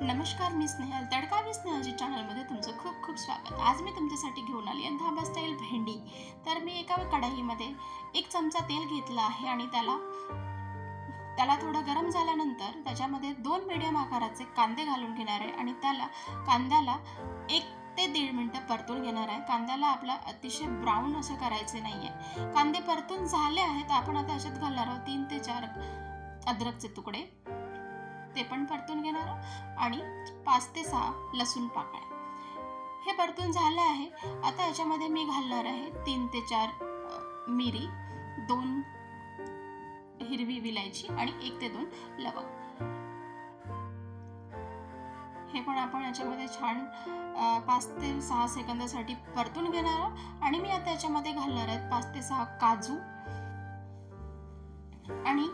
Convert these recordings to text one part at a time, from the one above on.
नमस्कार, मी स्नेहल. तडका विथ स्नेहलच्या चॅनलमध्ये तुमचं खूप खूप स्वागत. आज मी तुमच्यासाठी घेऊन आली आहे धाबा स्टाईल भेंडी. तर मी एका कढईमध्ये 1 चमचा तेल घेतला आहे आणि त्याला थोडं गरम झाल्यानंतर त्याच्यामध्ये 2 मीडियम आकाराचे कांदे घालून घेणार आहे आणि कांद्याला 1 ते 1.5 मिनिटं परतून घेणार आहे. कांद्याला आपला अतिशय ब्राऊन असं करायचे नाही आहे. कांदे परतून झाले आहेत. आपण आता याच्यात घालणार आहोत 3 ते 4 अद्रकचे तुकडे, ते पण परतून घेणार आणि 5 ते 6 लसूण पाकळ्या. हे परतून झालं आहे. आता याच्यामध्ये मी घालणार आहे 3 ते 4 मिरी, 2 हिरवी विलायची आणि 1 ते 2 लवंग. हे पण आपण याच्यामध्ये छान 5 ते 6 सेकंदासाठी परतून घेणार आहोत. आणि मी आता याच्यामध्ये घालणार आहे 5 ते 6 काजू. आणि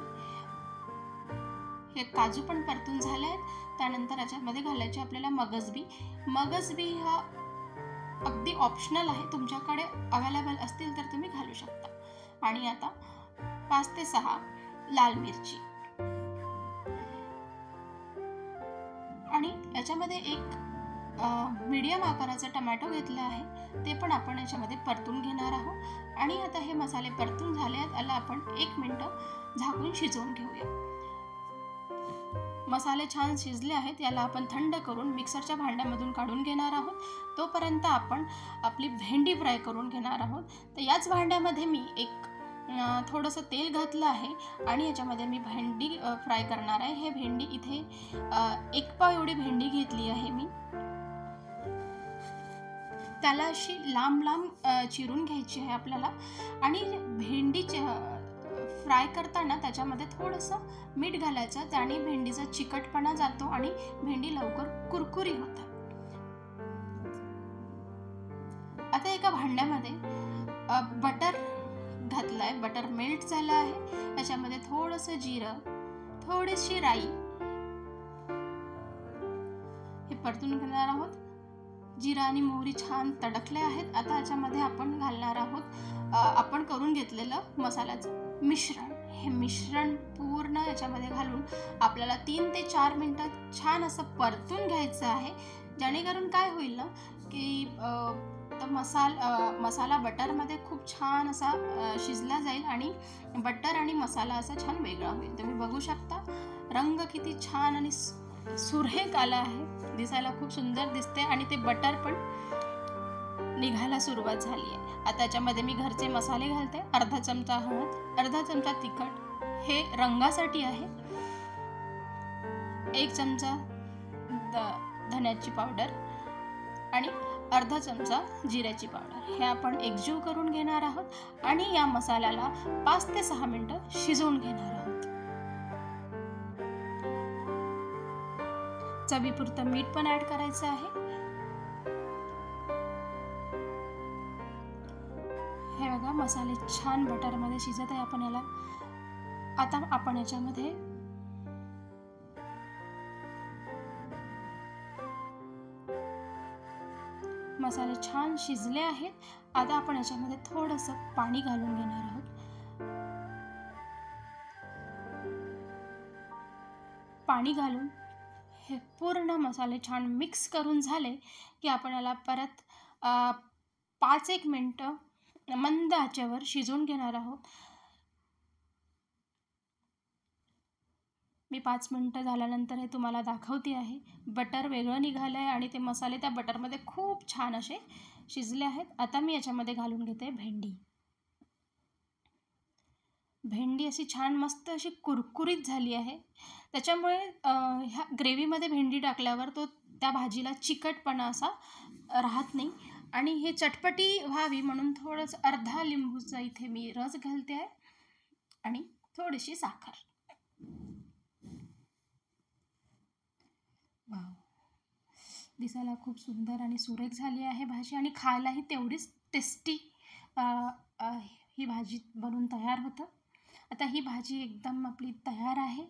हे काजू पण परतून झाले आहेत. त्यानंतर याच्यामध्ये घालायचे आपल्याला मगजबी हा अगदी ऑप्शनल आहे. तुमच्याकडे अवेलेबल असतील तर तुम्ही घालू शकता. आणि आता 5 ते 6 लाल मिरची. आणि याच्यामध्ये एक मीडियम आकाराचा टोमॅटो घेतला आहे, ते पण आपण याच्यामध्ये परतून घेणार आहोत. आणि आता हे मसाले परतून झाले आहेत. याला आपण 1 मिनिट झाकून शिजवून घेऊया. मसाले छान शिजले आहेत. याला आपण थंड करून मिक्सरच्या भांड्यामधून काढून घेणार आहोत. तोपर्यंत आपण आपली भेंडी फ्राय करून घेणार आहोत. तर याच भांड्यामध्ये मी थोडंसं तेल घातलं आहे आणि याच्यामध्ये मी भेंडी फ्राय करणार आहे. हे भेंडी इथे 1 पाव एवढी भेंडी घेतली आहे मी. त्याला अशी लांब चिरून घ्यायची आहे आपल्याला. आणि भेंडी फ्राय करताना त्याच्यामध्ये थोडंसं मीठ घालायचं. त्याने भेंडीचा चिकटपणा जातो आणि भेंडी लवकर कुरकुरी होते. आता एका भांड्यामध्ये बटर घातलंय. बटर मेल्ट झालं आहे. त्याच्यामध्ये थोडंसं जिरं, थोडीशी राई हे परतून घेणार आहोत. जिरा आणि मोहरी छान तडकले आहेत. आता याच्यामध्ये आपण घालणार आहोत आपण करून घेतलेलं मसाल्याचं मिश्रण. हे मिश्रण पूर्ण याच्यामध्ये घालून आपल्याला 3 ते 4 मिनिटं छान असं परतून घ्यायचं आहे. जेणेकरून काय होईल ना की मसाला बटरमध्ये खूप छान असा शिजला जाईल आणि बटर आणि मसाला असा छान वेगळा होईल. तुम्ही बघू शकता रंग किती छान आणि सुरेख आला आहे. दिसायला खूप सुंदर दिसते आणि ते बटर पण निघायला सुरुवात झाली आहे. आता याच्यामध्ये मी घरचे मसाले घालते. अर्धा चमचा हळद, अर्धा चमचा तिखट, हे रंगासाठी आहे. 1 चमचा धन्याची पावडर आणि अर्धा चमचा जिऱ्याची पावडर. हे आपण एकजीव करून घेणार आहोत आणि या मसाल्याला 5 ते 6 मिनिटं शिजवून घेणार आहोत. चवीपुरतं मीठ पण ऍड करायचं आहे. हे बघा मसाले छान बटरमध्ये शिजत आहे. आता आपण याच्यामध्ये मसाले छान शिजले आहेत. आता आपण याच्यामध्ये थोडंसं पाणी घालून घेणार आहोत. पाणी घालून हे पूर्ण मसाले छान मिक्स करून झाले की आपण याला परत 5-1 मिनिटं मंद आचेवर शिजवून घेणार आहोत. मी 5 मिनिटं झाल्यानंतर हे तुम्हाला दाखवते आहे. बटर वेगळं निघालं आहे आणि ते मसाले त्या बटरमध्ये खूप छान असे शिजले आहेत. आता मी याच्यामध्ये घालून घेते भेंडी अशी छान मस्त अशी कुरकुरीत झाली आहे. त्याच्यामुळे ह्या ग्रेव्हीमध्ये भेंडी टाकल्यावर त्या भाजीला चिकटपणा असा राहत नाही. आणि हे चटपटी व्हावी म्हणून थोडंसं अर्धा लिंबूचा इथे मी रस घालते आहे आणि थोडीशी साखर. वाव, दिसायला खूप सुंदर आणि सुरेख झाली आहे भाजी आणि खायलाही तेवढीच टेस्टी ही भाजी बनवून तयार होतं. आता ही भाजी एकदम आपली तयार आहे.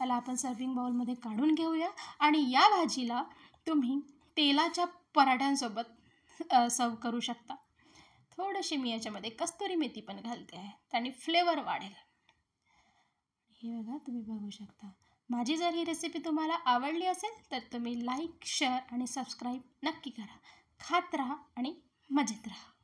याला आपण सर्विंग बाउलमध्ये काढून घेऊया. आणि या भाजीला तुम्ही तेलाच्या पराठ्यांसोबत सर्व करू शकता. थोडीशी मी याच्यामध्ये कस्तुरी मेथी पण घालते आहे, त्याने फ्लेवर वाढेल. हे बघा तुम्ही बघू शकता माझी जर ही रेसिपी तुम्हाला आवडली असेल तर तुम्ही लाईक, शेअर आणि सबस्क्राईब नक्की करा. खात राहा आणि मजेत राहा.